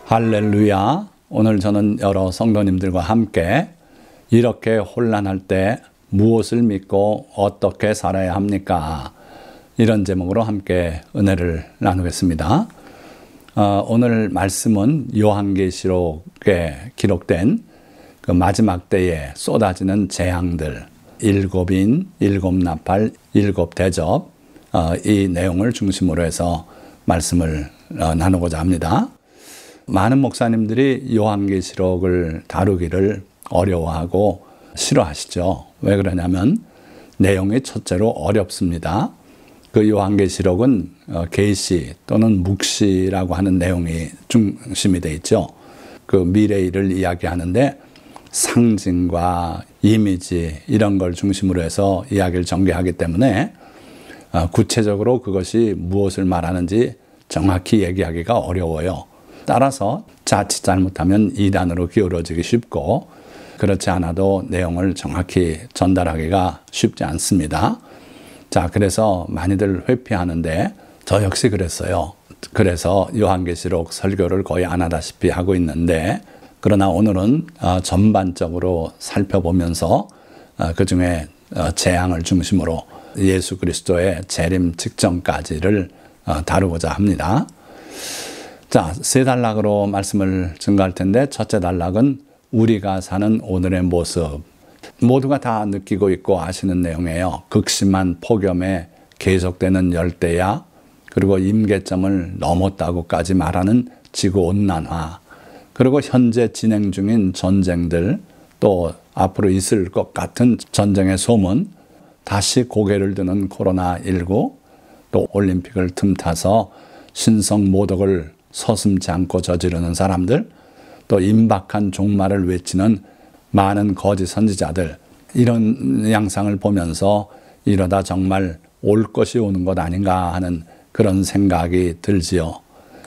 할렐루야. 오늘 저는 여러 성도님들과 함께 이렇게 혼란할 때 무엇을 믿고 어떻게 살아야 합니까? 이런 제목으로 함께 은혜를 나누겠습니다. 오늘 말씀은 요한계시록에 기록된 그 마지막 때에 쏟아지는 재앙들, 일곱인, 일곱 나팔, 일곱 대접, 이 내용을 중심으로 해서 말씀을 나누고자 합니다. 많은 목사님들이 요한계시록을 다루기를 어려워하고 싫어하시죠. 왜 그러냐면 내용이 첫째로 어렵습니다. 그 요한계시록은 계시 또는 묵시라고 하는 내용이 중심이 되어 있죠. 그 미래일을 이야기하는데 상징과 이미지 이런 걸 중심으로 해서 이야기를 전개하기 때문에 구체적으로 그것이 무엇을 말하는지 정확히 얘기하기가 어려워요. 따라서 자칫 잘못하면 이단으로 기울어지기 쉽고 그렇지 않아도 내용을 정확히 전달하기가 쉽지 않습니다. 자, 그래서 많이들 회피하는데 저 역시 그랬어요. 그래서 요한계시록 설교를 거의 안 하다시피 하고 있는데 그러나 오늘은 전반적으로 살펴보면서 그 중에 재앙을 중심으로 예수 그리스도의 재림 직전까지를 다루고자 합니다. 자, 세 단락으로 말씀을 증거할 텐데 첫째 단락은 우리가 사는 오늘의 모습. 모두가 다 느끼고 있고 아시는 내용이에요. 극심한 폭염에 계속되는 열대야, 그리고 임계점을 넘었다고까지 말하는 지구온난화, 그리고 현재 진행 중인 전쟁들, 또 앞으로 있을 것 같은 전쟁의 소문, 다시 고개를 드는 코로나19, 또 올림픽을 틈타서 신성 모독을 서슴지 않고 저지르는 사람들, 또 임박한 종말을 외치는 많은 거짓 선지자들, 이런 양상을 보면서 이러다 정말 올 것이 오는 것 아닌가 하는 그런 생각이 들지요.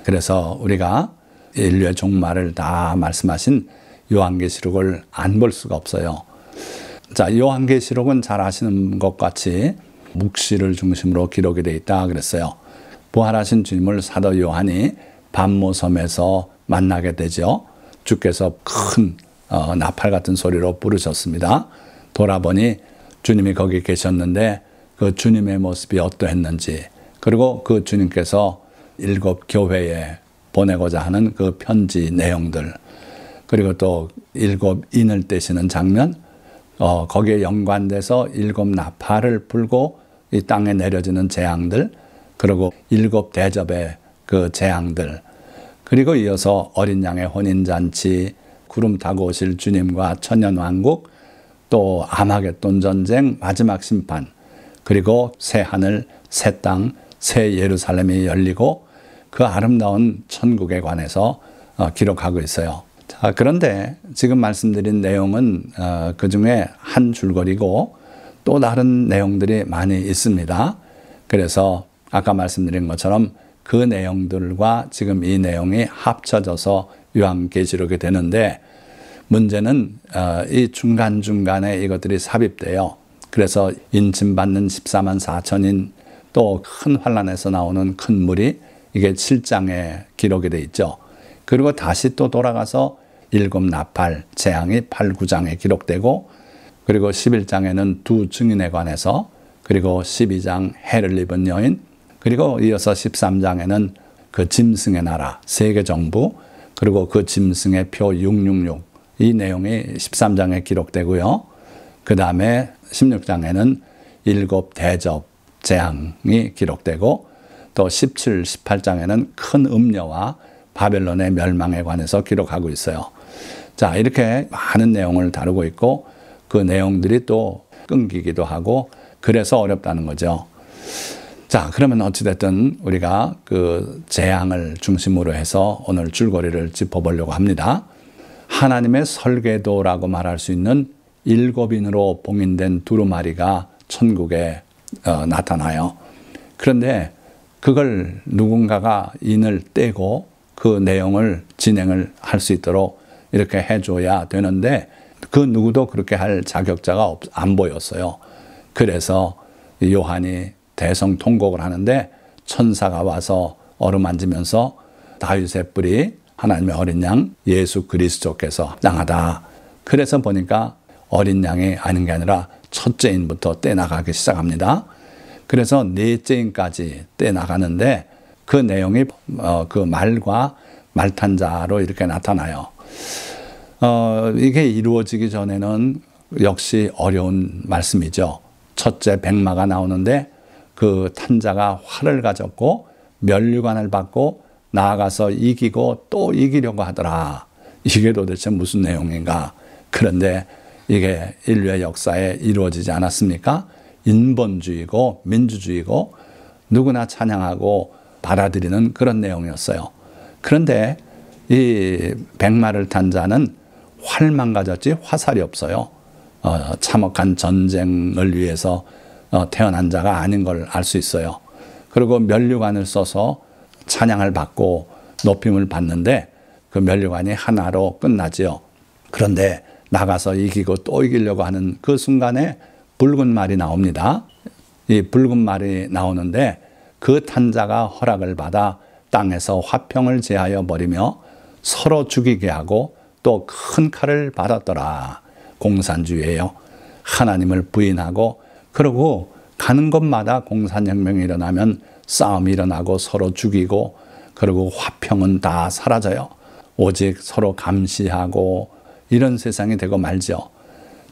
그래서 우리가 인류의 종말을 다 말씀하신 요한계시록을 안 볼 수가 없어요. 자, 요한계시록은 잘 아시는 것 같이 묵시를 중심으로 기록이 되어 있다 그랬어요. 부활하신 주님을 사도 요한이 반모섬에서 만나게 되죠. 주께서 큰 나팔 같은 소리로 부르셨습니다. 돌아보니 주님이 거기 계셨는데 그 주님의 모습이 어떠했는지, 그리고 그 주님께서 일곱 교회에 보내고자 하는 그 편지 내용들, 그리고 또 일곱 인을 떼시는 장면, 거기에 연관돼서 일곱 나팔을 불고 이 땅에 내려지는 재앙들, 그리고 일곱 대접의 그 재앙들, 그리고 이어서 어린 양의 혼인잔치, 구름 타고 오실 주님과 천년왕국, 또 아마겟돈 전쟁, 마지막 심판, 그리고 새 하늘, 새 땅, 새 예루살렘이 열리고 그 아름다운 천국에 관해서 기록하고 있어요. 자, 그런데 지금 말씀드린 내용은 그 중에 한 줄거리고 또 다른 내용들이 많이 있습니다. 그래서 아까 말씀드린 것처럼 그 내용들과 지금 이 내용이 합쳐져서 요한계시록이 되는데 문제는 이 중간중간에 이것들이 삽입돼요. 그래서 인침받는 14만 4천인, 또 큰 환란에서 나오는 큰 물이 이게 7장에 기록이 돼 있죠. 그리고 다시 또 돌아가서 일곱 나팔 재앙이 8, 9장에 기록되고, 그리고 11장에는 두 증인에 관해서, 그리고 12장 해를 입은 여인, 그리고 이어서 13장에는 그 짐승의 나라, 세계 정부, 그리고 그 짐승의 표 666, 이 내용이 13장에 기록되고요. 그 다음에 16장에는 일곱 대접 재앙이 기록되고, 또 17, 18장에는 큰 음녀와 바벨론의 멸망에 관해서 기록하고 있어요. 자, 이렇게 많은 내용을 다루고 있고 그 내용들이 또 끊기기도 하고 그래서 어렵다는 거죠. 자, 그러면 어찌됐든 우리가 그 재앙을 중심으로 해서 오늘 줄거리를 짚어보려고 합니다. 하나님의 설계도라고 말할 수 있는 일곱인으로 봉인된 두루마리가 천국에 나타나요. 그런데 그걸 누군가가 인을 떼고 그 내용을 진행을 할 수 있도록 이렇게 해줘야 되는데 그 누구도 그렇게 할 자격자가 안 보였어요. 그래서 요한이 대성통곡을 하는데 천사가 와서 어루만지면서 다윗의 뿔이 하나님의 어린 양 예수 그리스도께서 합당하다. 그래서 보니까 어린 양이 아닌 게 아니라 첫째인부터 떼나가기 시작합니다. 그래서 넷째인까지 떼나가는데 그 내용이 그 말과 말탄자로 이렇게 나타나요. 이게 이루어지기 전에는 역시 어려운 말씀이죠. 첫째 백마가 나오는데 그 탄자가 활을 가졌고 면류관을 받고 나아가서 이기고 또 이기려고 하더라. 이게 도대체 무슨 내용인가? 그런데 이게 인류의 역사에 이루어지지 않았습니까? 인본주의고 민주주의고 누구나 찬양하고 받아들이는 그런 내용이었어요. 그런데 이 백마를 탄 자는 활만 가졌지 화살이 없어요. 참혹한 전쟁을 위해서 태어난 자가 아닌 걸 알 수 있어요. 그리고 면류관을 써서 찬양을 받고 높임을 받는데 그 면류관이 하나로 끝나지요. 그런데 나가서 이기고 또 이기려고 하는 그 순간에 붉은 말이 나옵니다. 이 붉은 말이 나오는데 그 탄자가 허락을 받아 땅에서 화평을 제하여 버리며 서로 죽이게 하고 또 큰 칼을 받았더라. 공산주의예요. 하나님을 부인하고 그러고 가는 곳마다 공산혁명이 일어나면 싸움이 일어나고 서로 죽이고 그리고 화평은 다 사라져요. 오직 서로 감시하고 이런 세상이 되고 말죠.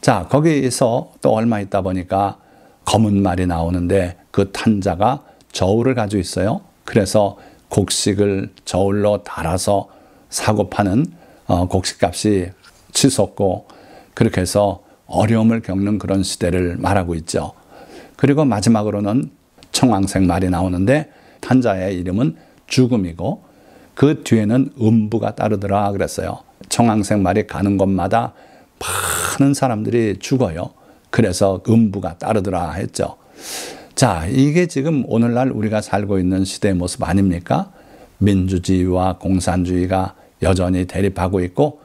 자, 거기에서 또 얼마 있다 보니까 검은 말이 나오는데 그 탄자가 저울을 가지고 있어요. 그래서 곡식을 저울로 달아서 사고 파는 곡식값이 치솟고 그렇게 해서 어려움을 겪는 그런 시대를 말하고 있죠. 그리고 마지막으로는 청황색 말이 나오는데 탄자의 이름은 죽음이고 그 뒤에는 음부가 따르더라 그랬어요. 청황색 말이 가는 곳마다 많은 사람들이 죽어요. 그래서 음부가 따르더라 했죠. 자, 이게 지금 오늘날 우리가 살고 있는 시대의 모습 아닙니까? 민주주의와 공산주의가 여전히 대립하고 있고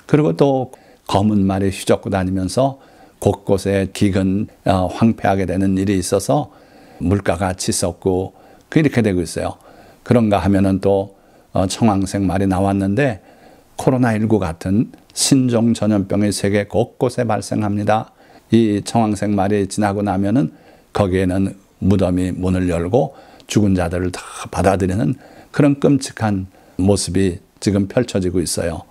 그리고 또 검은 말이 휘젓고 다니면서 곳곳에 기근 황폐하게 되는 일이 있어서 물가가 치솟고 이렇게 되고 있어요. 그런가 하면은 또 청황색 말이 나왔는데 코로나19 같은 신종 전염병이 세계 곳곳에 발생합니다. 이 청황색 말이 지나고 나면은 거기에는 무덤이 문을 열고 죽은 자들을 다 받아들이는 그런 끔찍한 모습이 지금 펼쳐지고 있어요.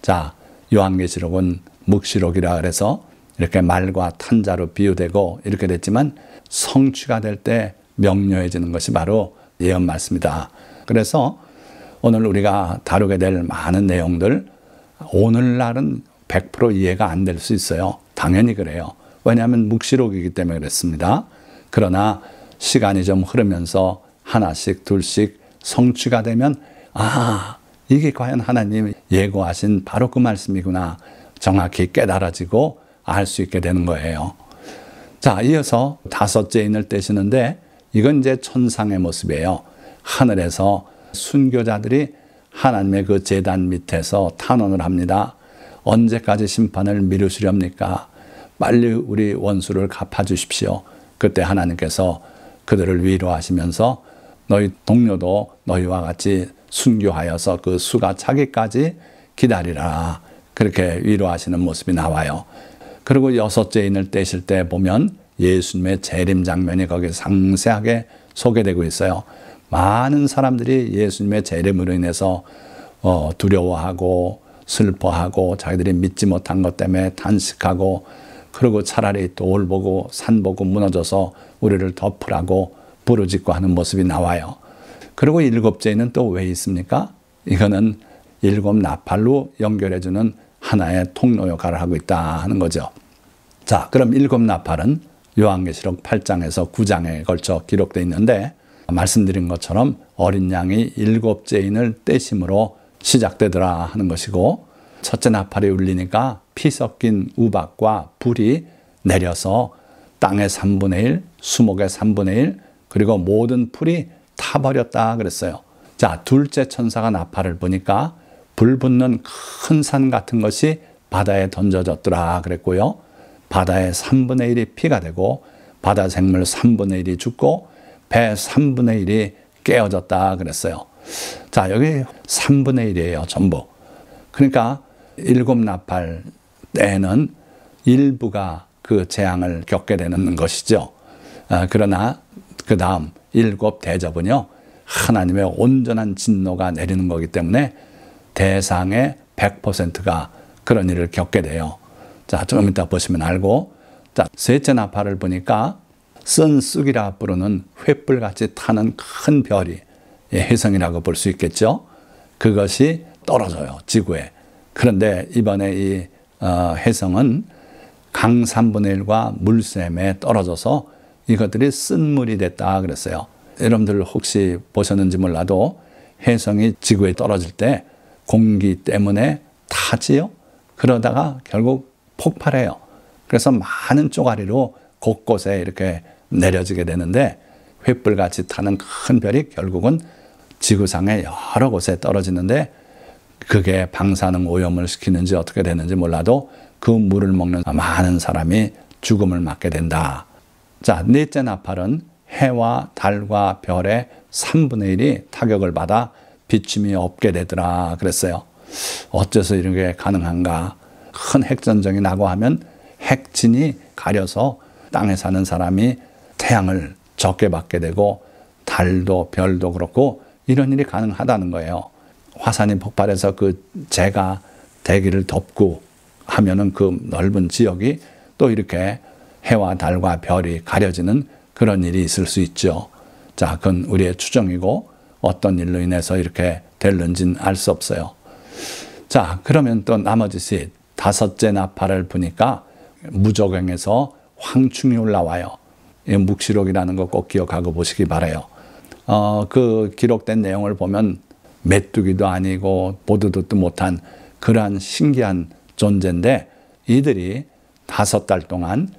자, 요한계시록은 묵시록이라 그래서 이렇게 말과 탄자로 비유되고 이렇게 됐지만 성취가 될 때 명료해지는 것이 바로 예언 말씀이다. 그래서 오늘 우리가 다루게 될 많은 내용들 오늘날은 100% 이해가 안 될 수 있어요. 당연히 그래요. 왜냐하면 묵시록이기 때문에 그렇습니다. 그러나 시간이 좀 흐르면서 하나씩 둘씩 성취가 되면 이게 과연 하나님이 예고하신 바로 그 말씀이구나 정확히 깨달아지고 알 수 있게 되는 거예요. 자, 이어서 다섯째 인을 떼시는데 이건 이제 천상의 모습이에요. 하늘에서 순교자들이 하나님의 그 제단 밑에서 탄원을 합니다. 언제까지 심판을 미루시렵니까? 빨리 우리 원수를 갚아주십시오. 그때 하나님께서 그들을 위로하시면서 너희 동료도 너희와 같이 순교하여서 그 수가 차기까지 기다리라. 그렇게 위로하시는 모습이 나와요. 그리고 여섯째 인을 떼실 때 보면 예수님의 재림 장면이 거기에 상세하게 소개되고 있어요. 많은 사람들이 예수님의 재림으로 인해서 두려워하고 슬퍼하고 자기들이 믿지 못한 것 때문에 탄식하고 그리고 차라리 돌 보고 산 보고 무너져서 우리를 덮으라고 부르짖고 하는 모습이 나와요. 그리고 일곱째는 또 왜 있습니까? 이거는 일곱 나팔로 연결해주는 하나의 통로 역할을 하고 있다 하는 거죠. 자, 그럼 일곱 나팔은 요한계시록 8장에서 9장에 걸쳐 기록되어 있는데 말씀드린 것처럼 어린 양이 일곱째 인을 떼심으로 시작되더라 하는 것이고 첫째 나팔이 울리니까 피 섞인 우박과 불이 내려서 땅의 3분의 1, 수목의 3분의 1 그리고 모든 풀이 타버렸다 그랬어요. 자, 둘째 천사가 나팔을 보니까 불 붙는 큰 산 같은 것이 바다에 던져졌더라 그랬고요. 바다의 3분의 1이 피가 되고 바다 생물 3분의 1이 죽고 배 3분의 1이 깨어졌다 그랬어요. 자, 여기 3분의 1이에요, 전부. 그러니까 7나팔 때는 일부가 그 재앙을 겪게 되는 것이죠. 그러나 그 다음 7대접은요, 하나님의 온전한 진노가 내리는 거기 때문에 대상의 100%가 그런 일을 겪게 돼요. 자, 좀 이따 보시면 알고. 자, 셋째 나팔을 보니까 선쑥이라 부르는 횃불같이 타는 큰 별이 혜성이라고 볼 수 있겠죠. 그것이 떨어져요, 지구에. 그런데 이번에 이 혜성은 강 3분의 1과 물샘에 떨어져서 이것들이 쓴물이 됐다 그랬어요. 여러분들 혹시 보셨는지 몰라도 혜성이 지구에 떨어질 때 공기 때문에 타지요. 그러다가 결국 폭발해요. 그래서 많은 쪼가리로 곳곳에 이렇게 내려지게 되는데 횃불같이 타는 큰 별이 결국은 지구상의 여러 곳에 떨어지는데 그게 방사능 오염을 시키는지 어떻게 되는지 몰라도 그 물을 먹는 많은 사람이 죽음을 맞게 된다. 자, 넷째 나팔은 해와 달과 별의 3분의 1이 타격을 받아 비춤이 없게 되더라 그랬어요. 어째서 이런 게 가능한가? 큰 핵전쟁이 나고 하면 핵진이 가려서 땅에 사는 사람이 태양을 적게 받게 되고 달도 별도 그렇고 이런 일이 가능하다는 거예요. 화산이 폭발해서 그 재가 대기를 덮고 하면은 그 넓은 지역이 또 이렇게 해와 달과 별이 가려지는 그런 일이 있을 수 있죠. 자, 그건 우리의 추정이고 어떤 일로 인해서 이렇게 될는지는 알 수 없어요. 자, 그러면 또 나머지 셋, 다섯째 나팔을 보니까 무저갱에서 황충이 올라와요. 묵시록이라는 거 꼭 기억하고 보시기 바라요. 그 기록된 내용을 보면 메뚜기도 아니고 보도 듣도 못한 그러한 신기한 존재인데 이들이 5달 동안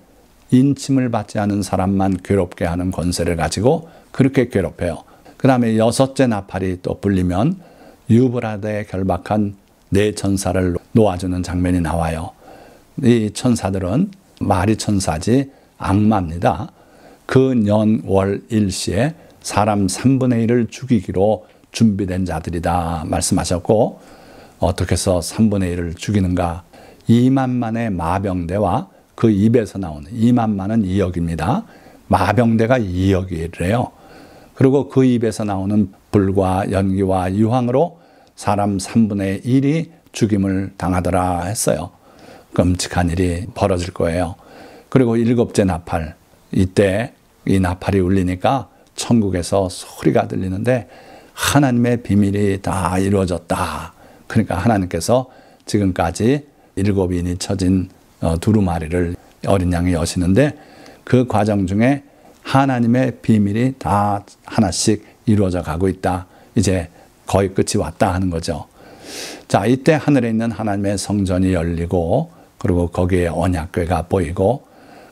인침을 받지 않은 사람만 괴롭게 하는 권세를 가지고 그렇게 괴롭혀요. 그 다음에 6째 나팔이 또 불리면 유브라데에 결박한 4천사를 놓아주는 장면이 나와요. 이 천사들은 마리 천사지 악마입니다. 그 년, 월, 일시에 사람 3분의 1을 죽이기로 준비된 자들이다 말씀하셨고 어떻게 해서 3분의 1을 죽이는가? 2만만의 마병대와 그 입에서 나오는 2만만은 2억입니다. 마병대가 2억이래요. 그리고 그 입에서 나오는 불과 연기와 유황으로 사람 3분의 1이 죽임을 당하더라 했어요. 끔찍한 일이 벌어질 거예요. 그리고 7째 나팔, 이때 이 나팔이 울리니까 천국에서 소리가 들리는데 하나님의 비밀이 다 이루어졌다. 그러니까 하나님께서 지금까지 7인이 쳐진 두루마리를 어린 양이 여시는데 그 과정 중에 하나님의 비밀이 다 하나씩 이루어져 가고 있다. 이제 거의 끝이 왔다 하는 거죠. 자, 이때 하늘에 있는 하나님의 성전이 열리고 그리고 거기에 언약궤가 보이고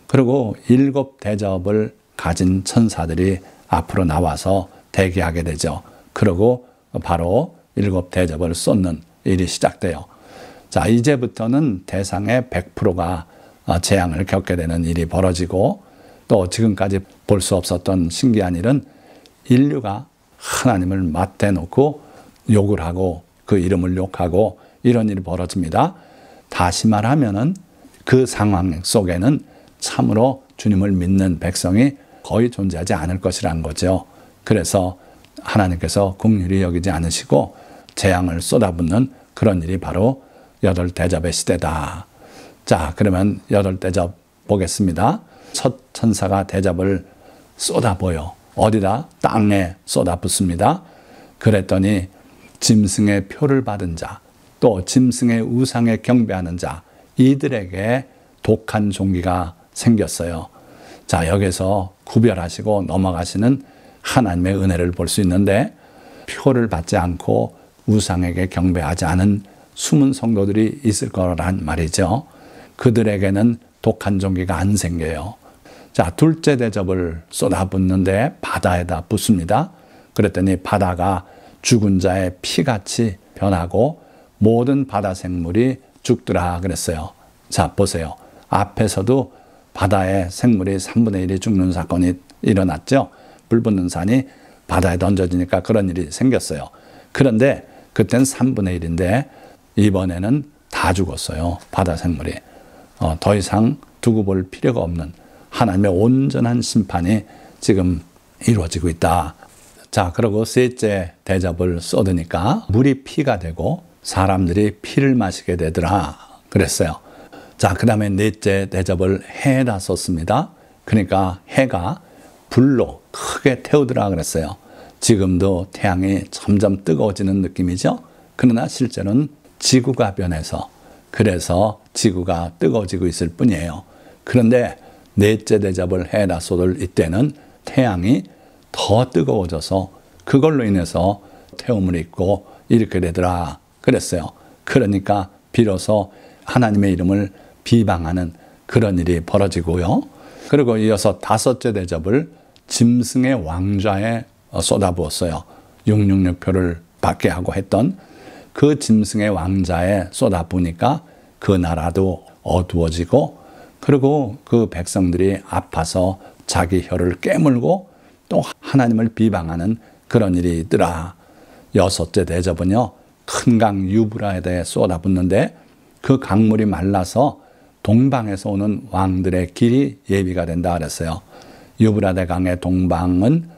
그리고 7대접을 가진 천사들이 앞으로 나와서 대기하게 되죠. 그리고 바로 7대접을 쏟는 일이 시작돼요. 자, 이제부터는 대상의 100%가 재앙을 겪게 되는 일이 벌어지고 또 지금까지 볼 수 없었던 신기한 일은 인류가 하나님을 맞대놓고 욕을 하고 그 이름을 욕하고 이런 일이 벌어집니다. 다시 말하면은 그 상황 속에는 참으로 주님을 믿는 백성이 거의 존재하지 않을 것이라는 거죠. 그래서 하나님께서 긍휼히 여기지 않으시고 재앙을 쏟아붓는 그런 일이 바로 8대접의 시대다. 자, 그러면 8대접 보겠습니다. 첫 천사가 대접을 쏟아부어요. 어디다? 땅에 쏟아붓습니다. 그랬더니 짐승의 표를 받은 자, 또 짐승의 우상에 경배하는 자, 이들에게 독한 종기가 생겼어요. 자, 여기서 구별하시고 넘어가시는 하나님의 은혜를 볼 수 있는데 표를 받지 않고 우상에게 경배하지 않은 숨은 성도들이 있을 거란 말이죠. 그들에게는 독한 종기가 안 생겨요. 자, 둘째 대접을 쏟아붓는데 바다에다 붓습니다. 그랬더니 바다가 죽은 자의 피같이 변하고 모든 바다 생물이 죽더라 그랬어요. 자, 보세요. 앞에서도 바다의 생물이 3분의 1이 죽는 사건이 일어났죠. 불 붙는 산이 바다에 던져지니까 그런 일이 생겼어요. 그런데 그땐 3분의 1인데 이번에는 다 죽었어요. 바다 생물이. 더 이상 두고 볼 필요가 없는 하나님의 온전한 심판이 지금 이루어지고 있다. 자, 그리고 셋째 대접을 쏟으니까 물이 피가 되고 사람들이 피를 마시게 되더라 그랬어요. 자, 그 다음에 넷째 대접을 해에다 쏟습니다. 그러니까 해가 불로 크게 태우더라 그랬어요. 지금도 태양이 점점 뜨거워지는 느낌이죠. 그러나 실제로는 지구가 변해서 그래서 지구가 뜨거워지고 있을 뿐이에요. 그런데 넷째 대접을 해에다 쏟을 이때는 태양이 더 뜨거워져서 그걸로 인해서 태움을 입고 이렇게 되더라 그랬어요. 그러니까 비로소 하나님의 이름을 비방하는 그런 일이 벌어지고요. 그리고 이어서 다섯째 대접을 짐승의 왕좌에 쏟아부었어요. 666표를 받게 하고 했던 그 짐승의 왕좌에 쏟아부으니까 그 나라도 어두워지고 그리고 그 백성들이 아파서 자기 혀를 깨물고 또 하나님을 비방하는 그런 일이 있더라. 여섯째 대접은요. 큰 강 유브라데에 쏟아붓는데 그 강물이 말라서 동방에서 오는 왕들의 길이 예비가 된다 그랬어요. 유브라데 강의 동방은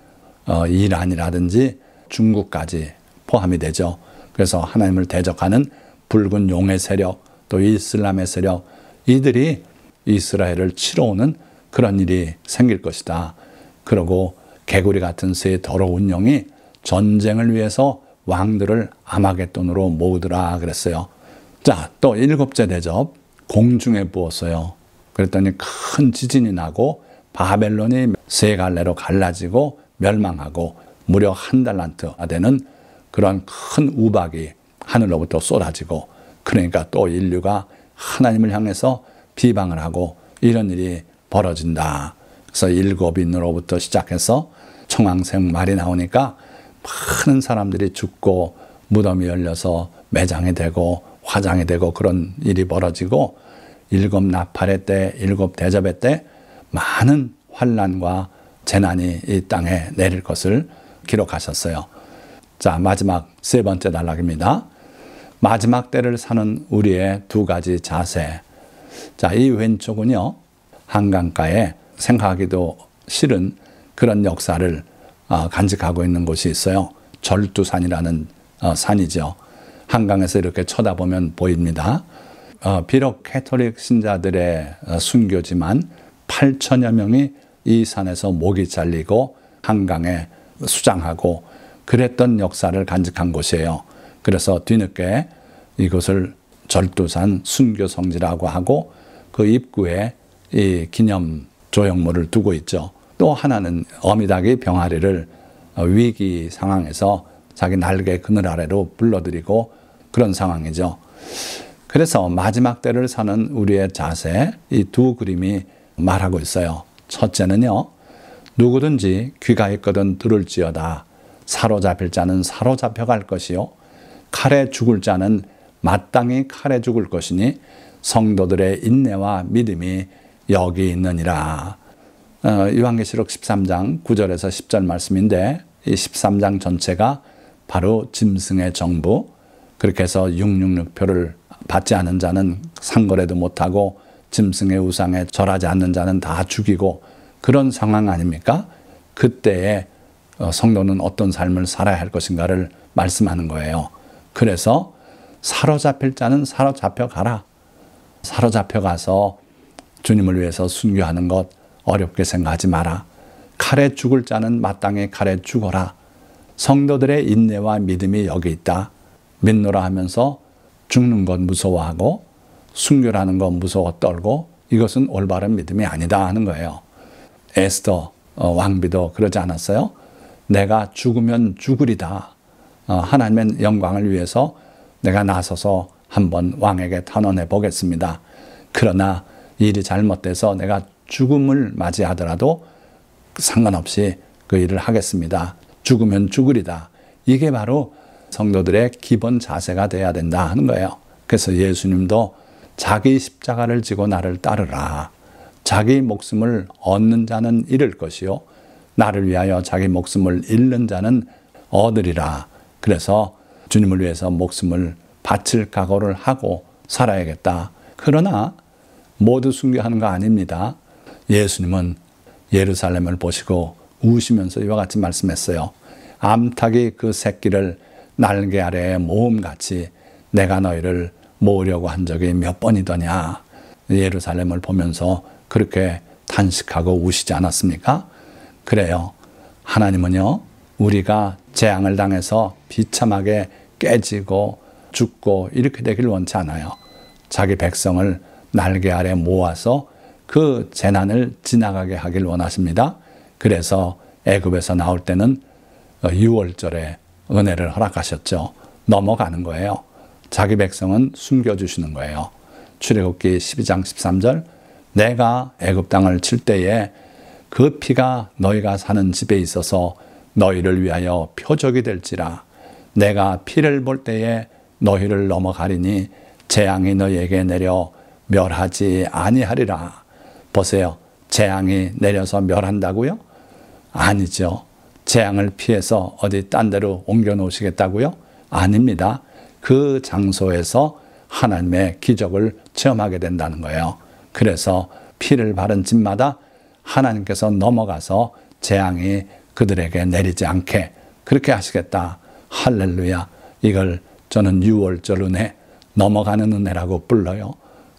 이란이라든지 중국까지 포함이 되죠. 그래서 하나님을 대적하는 붉은 용의 세력, 또 이슬람의 세력, 이들이 이스라엘을 치러 오는 그런 일이 생길 것이다. 그리고 개구리 같은 새 더러운 영이 전쟁을 위해서 왕들을 아마겟돈으로 모으더라 그랬어요. 자, 또 일곱째 대접, 공중에 부었어요. 그랬더니 큰 지진이 나고 바벨론이 세 갈래로 갈라지고 멸망하고 무려 1달란트가 되는 그런 큰 우박이 하늘로부터 쏟아지고 그러니까 또 인류가 하나님을 향해서 비방을 하고 이런 일이 벌어진다. 그래서 일곱인으로부터 시작해서 청황색 말이 나오니까 많은 사람들이 죽고 무덤이 열려서 매장이 되고 화장이 되고 그런 일이 벌어지고 일곱 나팔의 때, 일곱 대접의 때 많은 환난과 재난이 이 땅에 내릴 것을 기록하셨어요. 자, 마지막 세 번째 단락입니다. 마지막 때를 사는 우리의 두 가지 자세. 자, 이 왼쪽은요, 한강가에 생각하기도 싫은 그런 역사를 간직하고 있는 곳이 있어요. 절두산이라는 산이죠. 한강에서 이렇게 쳐다보면 보입니다. 비록 캐톨릭 신자들의 순교지만 8천여 명이 이 산에서 목이 잘리고 한강에 수장하고 그랬던 역사를 간직한 곳이에요. 그래서 뒤늦게 이곳을 절두산 순교성지라고 하고 그 입구에 이 기념 조형물을 두고 있죠. 또 하나는 어미닭이 병아리를 위기 상황에서 자기 날개 그늘 아래로 불러들이고 그런 상황이죠. 그래서 마지막 때를 사는 우리의 자세, 이 두 그림이 말하고 있어요. 첫째는요, 누구든지 귀가 있거든 들을지어다. 사로잡힐 자는 사로잡혀 갈 것이요, 칼에 죽을 자는 마땅히 칼에 죽을 것이니 성도들의 인내와 믿음이 여기 있느니라. 요한계시록 13장 9절에서 10절 말씀인데 이 13장 전체가 바로 짐승의 정부, 그렇게 해서 666표를 받지 않은 자는 상거래도 못하고 짐승의 우상에 절하지 않는 자는 다 죽이고 그런 상황 아닙니까? 그때에 성도는 어떤 삶을 살아야 할 것인가를 말씀하는 거예요. 그래서 사로잡힐 자는 사로잡혀 가라. 사로잡혀 가서 주님을 위해서 순교하는 것 어렵게 생각하지 마라. 칼에 죽을 자는 마땅히 칼에 죽어라. 성도들의 인내와 믿음이 여기 있다. 믿노라 하면서 죽는 것 무서워하고 순교라는 것 무서워 떨고 이것은 올바른 믿음이 아니다 하는 거예요. 에스더 왕비도 그러지 않았어요? 내가 죽으면 죽으리다. 하나님의 영광을 위해서 내가 나서서 한번 왕에게 탄원해 보겠습니다. 그러나 일이 잘못돼서 내가 죽음을 맞이하더라도 상관없이 그 일을 하겠습니다. 죽으면 죽으리다. 이게 바로 성도들의 기본 자세가 돼야 된다 하는 거예요. 그래서 예수님도 자기 십자가를 지고 나를 따르라. 자기 목숨을 얻는 자는 잃을 것이요 나를 위하여 자기 목숨을 잃는 자는 얻으리라. 그래서 주님을 위해서 목숨을 바칠 각오를 하고 살아야겠다. 그러나 모두 순교하는 거 아닙니다. 예수님은 예루살렘을 보시고 우시면서 이와 같이 말씀했어요. 암탉이 그 새끼를 날개 아래에 모음같이 내가 너희를 모으려고 한 적이 몇 번이더냐. 예루살렘을 보면서 그렇게 탄식하고 우시지 않았습니까? 그래요. 하나님은요, 우리가 재앙을 당해서 비참하게 깨지고 죽고 이렇게 되길 원치 않아요. 자기 백성을 날개 아래 모아서 그 재난을 지나가게 하길 원하십니다. 그래서 애굽에서 나올 때는 6월절에 은혜를 허락하셨죠. 넘어가는 거예요. 자기 백성은 숨겨주시는 거예요. 출애굽기 12장 13절 내가 애굽 땅을 칠 때에 그 피가 너희가 사는 집에 있어서 너희를 위하여 표적이 될지라. 내가 피를 볼 때에 너희를 넘어가리니 재앙이 너희에게 내려 멸하지 아니하리라. 보세요. 재앙이 내려서 멸한다고요? 아니죠. 재앙을 피해서 어디 딴 데로 옮겨 놓으시겠다고요? 아닙니다. 그 장소에서 하나님의 기적을 체험하게 된다는 거예요. 그래서 피를 바른 집마다 하나님께서 넘어가서 재앙이 그들에게 내리지 않게 그렇게 하시겠다. 할렐루야. 이걸 저는 6월절 은혜, 넘어가는 은혜라고 불러요.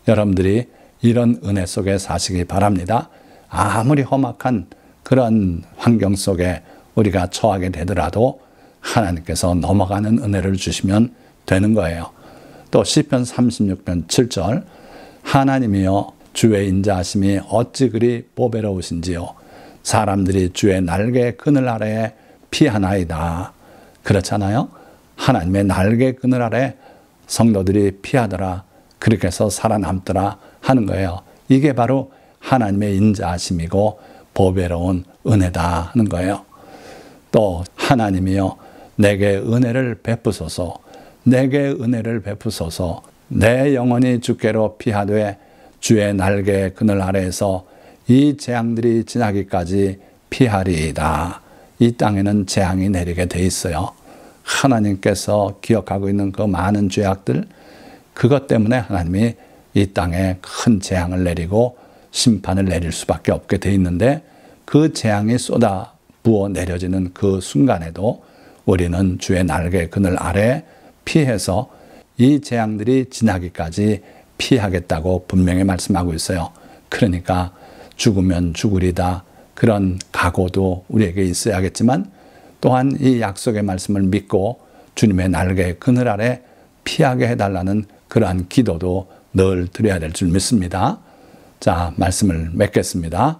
여러분들이 이런 은혜 속에 사시기 바랍니다. 아무리 험악한 그런 환경 속에 우리가 처하게 되더라도 하나님께서 넘어가는 은혜를 주시면 되는 거예요. 또 시편 36편 7절 하나님이여 주의 인자하심이 어찌 그리 보배로우신지요. 사람들이 주의 날개 그늘 아래에 피하나이다. 그렇잖아요. 하나님의 날개 그늘 아래 성도들이 피하더라. 그렇게 해서 살아남더라 하는 거예요. 이게 바로 하나님의 인자하심이고 보배로운 은혜다 하는 거예요. 또 하나님이여 내게 은혜를 베푸소서. 내게 은혜를 베푸소서. 내 영혼이 주께로 피하되 주의 날개 그늘 아래에서 이 재앙들이 지나기까지 피하리이다. 이 땅에는 재앙이 내리게 돼 있어요. 하나님께서 기억하고 있는 그 많은 죄악들, 그것 때문에 하나님이 이 땅에 큰 재앙을 내리고 심판을 내릴 수밖에 없게 돼 있는데 그 재앙이 쏟아 부어 내려지는 그 순간에도 우리는 주의 날개 그늘 아래 피해서 이 재앙들이 지나기까지 피하겠다고 분명히 말씀하고 있어요. 그러니까 죽으면 죽으리다. 그런 각오도 우리에게 있어야겠지만 또한 이 약속의 말씀을 믿고 주님의 날개 그늘 아래 피하게 해달라는 그러한 기도도 늘 드려야 될 줄 믿습니다. 자, 말씀을 맺겠습니다.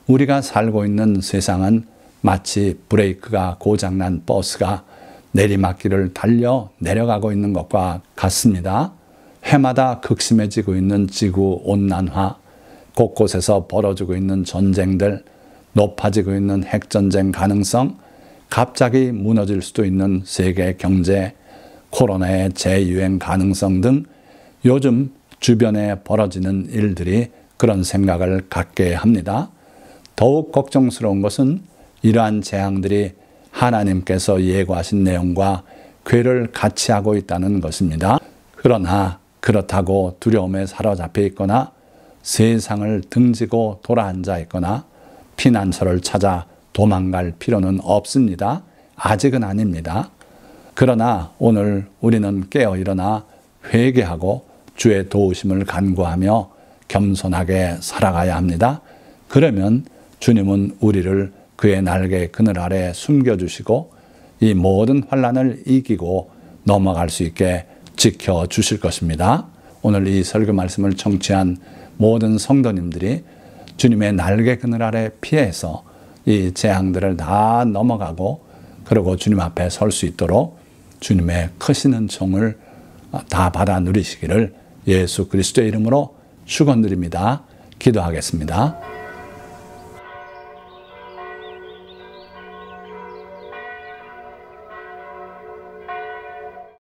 우리가 살고 있는 세상은 마치 브레이크가 고장난 버스가 내리막길을 달려 내려가고 있는 것과 같습니다. 해마다 극심해지고 있는 지구온난화, 곳곳에서 벌어지고 있는 전쟁들, 높아지고 있는 핵전쟁 가능성, 갑자기 무너질 수도 있는 세계 경제, 코로나의 재유행 가능성 등 요즘 주변에 벌어지는 일들이 그런 생각을 갖게 합니다. 더욱 걱정스러운 것은 이러한 재앙들이 하나님께서 예고하신 내용과 궤를 같이 하고 있다는 것입니다. 그러나 그렇다고 두려움에 사로잡혀 있거나 세상을 등지고 돌아앉아 있거나 피난처를 찾아 도망갈 필요는 없습니다. 아직은 아닙니다. 그러나 오늘 우리는 깨어 일어나 회개하고 주의 도우심을 간구하며 겸손하게 살아가야 합니다. 그러면 주님은 우리를 그의 날개 그늘 아래 숨겨주시고 이 모든 환난을 이기고 넘어갈 수 있게 지켜주실 것입니다. 오늘 이 설교 말씀을 청취한 모든 성도님들이 주님의 날개 그늘 아래 피해서 이 재앙들을 다 넘어가고 그리고 주님 앞에 설 수 있도록 주님의 크신 은총을 다 받아 누리시기를 예수 그리스도의 이름으로 축원드립니다. 기도하겠습니다.